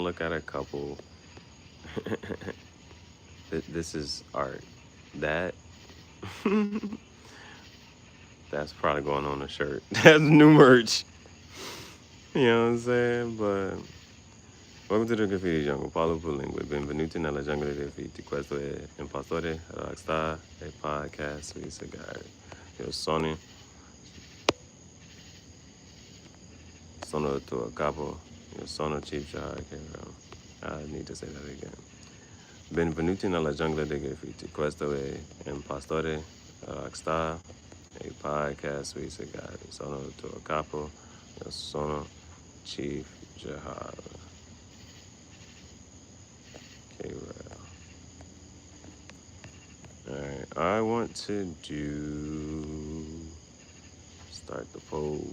look at a couple. This is art. That that's probably going on a shirt. That's new merch. You know what I'm saying? But welcome to the Graffiti Jungle. Paulo Pulingue. Benvenuti nella giungla dei graffiti. Questo è Impostore Rockstar, a podcast with Gihareh. Io sono il tuo capo. Io sono Chief Gihareh. I need to say that again. Benvenuti nella giungla dei graffiti. Questo è Impostore Rockstar, a podcast with Gihareh. Sono il tuo capo. Io sono Chief Gihareh. Alright, I want to start the poll.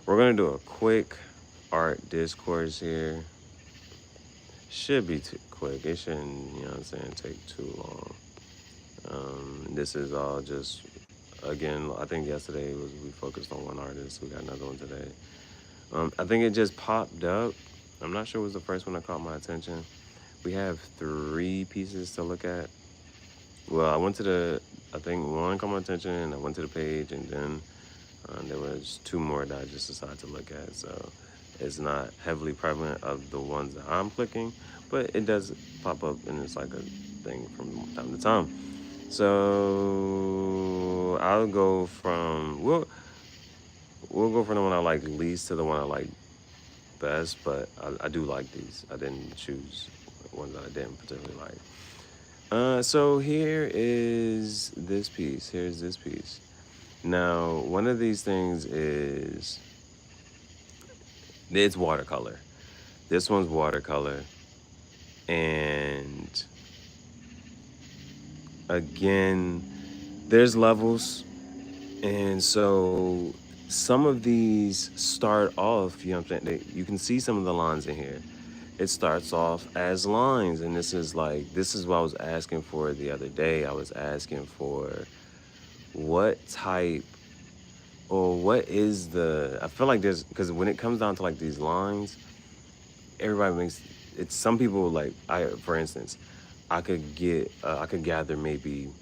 We're going to do a quick art discourse here. Should be too quick. It shouldn't, you know what I'm saying, take too long. This is all just, again, I think yesterday we focused on one artist. We got another one today. I think it just popped up. I'm not sure it was the first one that caught my attention. We have 3 pieces to look at. Well, I went to I think one caught my attention, and I went to the page, and then there was 2 more that I just decided to look at. So it's not heavily prevalent of the ones that I'm clicking, but it does pop up, and it's like a thing from time to time. So I'll go from, we'll go from the one I like least to the one I like best, but I do like these. I didn't choose ones that I didn't particularly like. So here is this piece. Here's this piece. Now, one of these things is, it's watercolor. This one's watercolor. And again, there's levels. And so some of these start off, you know what I'm saying? You can see some of the lines in here. It starts off as lines, and this is what I was asking for the other day. I was asking for what type, or what is I feel like there's, because when it comes down to like these lines, everybody makes, it's some people like, for instance, I could gather maybe,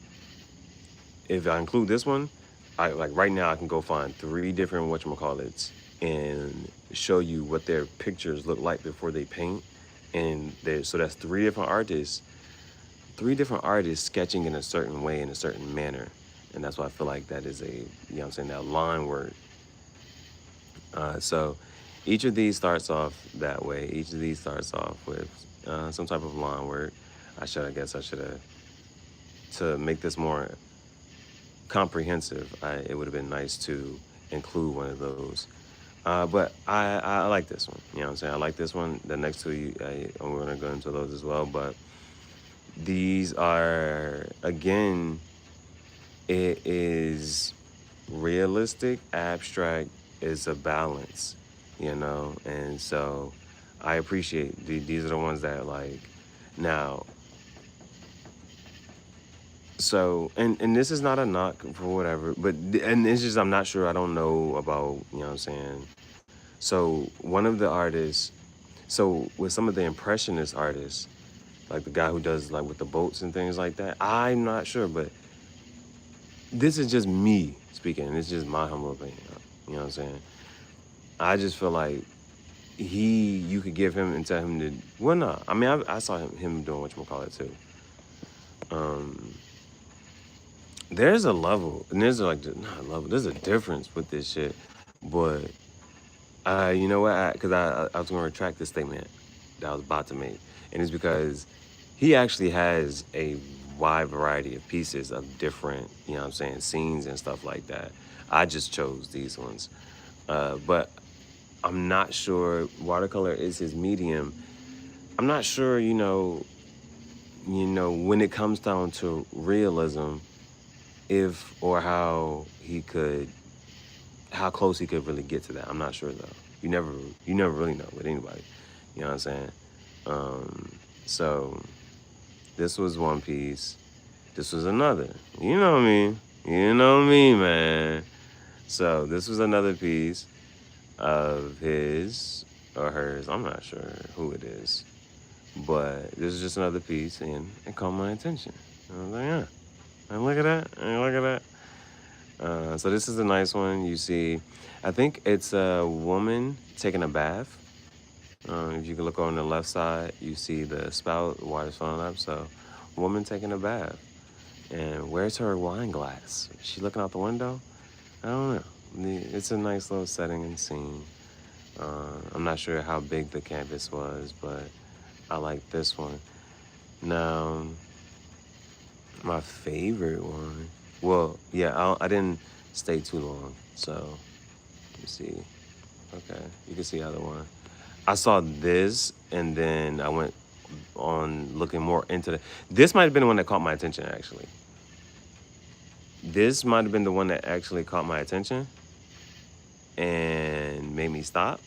if I include this one, like right now I can go find 3 different whatchamacallits and show you what their pictures look like before they paint. And so that's 3 different artists sketching in a certain way, in a certain manner. And that's why I feel like that is you know what I'm saying, that line work. So each of these starts off that way. Each of these starts off with some type of line work. I should have, to make this more comprehensive, it would have been nice to include one of those. But I like this one. You know what I'm saying? I like this one. The next 2, I'm going to go into those as well. But these are, again, it is realistic, abstract, is a balance, you know? And so I appreciate these are the ones that, like, now. So, and this is not a knock for whatever, but, and it's just, I'm not sure, I don't know about, you know what I'm saying? So one of the artists, so with some of the impressionist artists, like the guy who does like with the boats and things like that, I'm not sure, but this is just me speaking. It's just my humble opinion. You know what I'm saying? I just feel like you could give him and tell him to, well, no, I mean, I saw him doing whatchamacallit too. There's a level, and there's like, not a level, there's a difference with this shit, but you know what, because I was going to retract this statement that I was about to make, and it's because he actually has a wide variety of pieces of different, you know what I'm saying, scenes and stuff like that. I just chose these ones, but I'm not sure, watercolor is his medium. I'm not sure, you know, when it comes down to realism, if or how close he could really get to that. I'm not sure though. You never really know with anybody. You know what I'm saying? So this was one piece. This was another. You know me. You know me, man. So this was another piece of his. or hers. I'm not sure who it is. But this is just another piece, and it caught my attention. I was like, yeah, and look at that, and look at that. So this is a nice one. You see, I think it's a woman taking a bath. If you can look on the left side, you see the spout, the water's filling up. So, woman taking a bath. And where's her wine glass? Is she looking out the window? I don't know. It's a nice little setting and scene. I'm not sure how big the canvas was, but I like this one. Now, my favorite one. Well, yeah, I didn't stay too long. So, let me see. Okay, you can see the other one. I saw this, and then I went on looking more into the. This might have been the one that caught my attention, actually. This might have been the one that actually caught my attention and made me stop.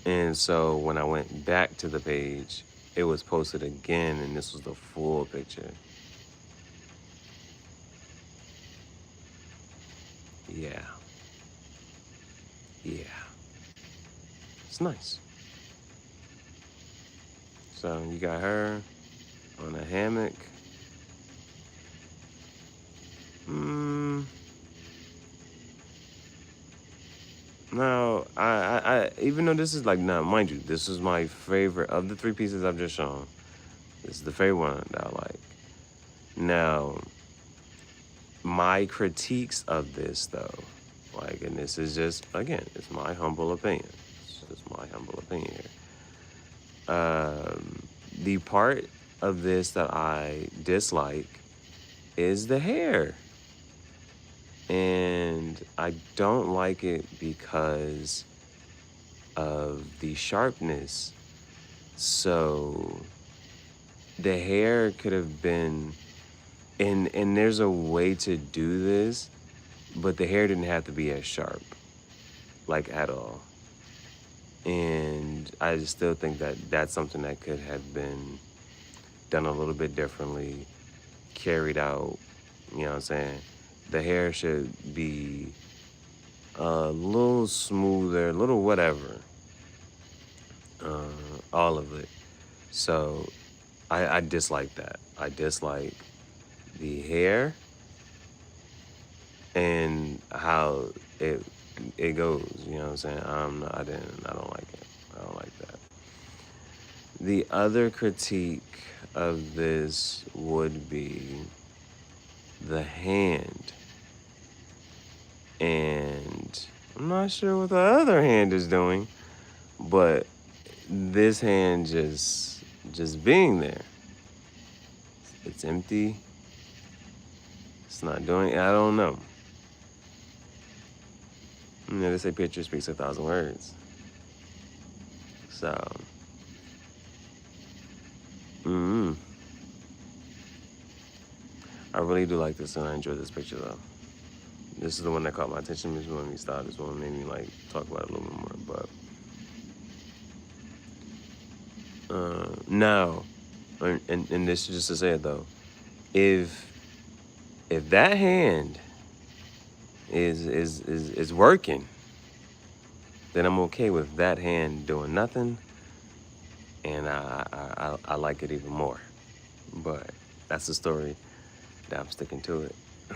And so when I went back to the page, it was posted again, and this was the full picture. Yeah. Yeah. It's nice. So you got her on a hammock. Now, I even though this is like, now, mind you, this is my favorite of the three pieces I've just shown. This is the favorite one that I like. Now, my critiques of this, though, like, and this is just, again, it's my humble opinion. It's just my humble opinion here. The part of this that I dislike is the hair. And I don't like it because of the sharpness. So the hair could have been, and there's a way to do this, but the hair didn't have to be as sharp, like at all. And I just still think that that's something that could have been done a little bit differently, carried out, you know what I'm saying? The hair should be a little smoother, a little whatever, all of it. So I dislike that. I dislike the hair and how it goes, you know what I'm saying? I don't like it. I don't like that. The other critique of this would be the hand. And I'm not sure what the other hand is doing, but this hand just being there. It's empty. It's not doing, I don't know. You know, they say picture speaks 1,000 words. So, I really do like this, and I enjoy this picture though. This is the one that caught my attention. This one made me stop. This one made me like talk about it a little bit more. But now, and this is just to say it though, if that hand is working, then I'm okay with that hand doing nothing, and I like it even more. But that's the story that I'm sticking to it.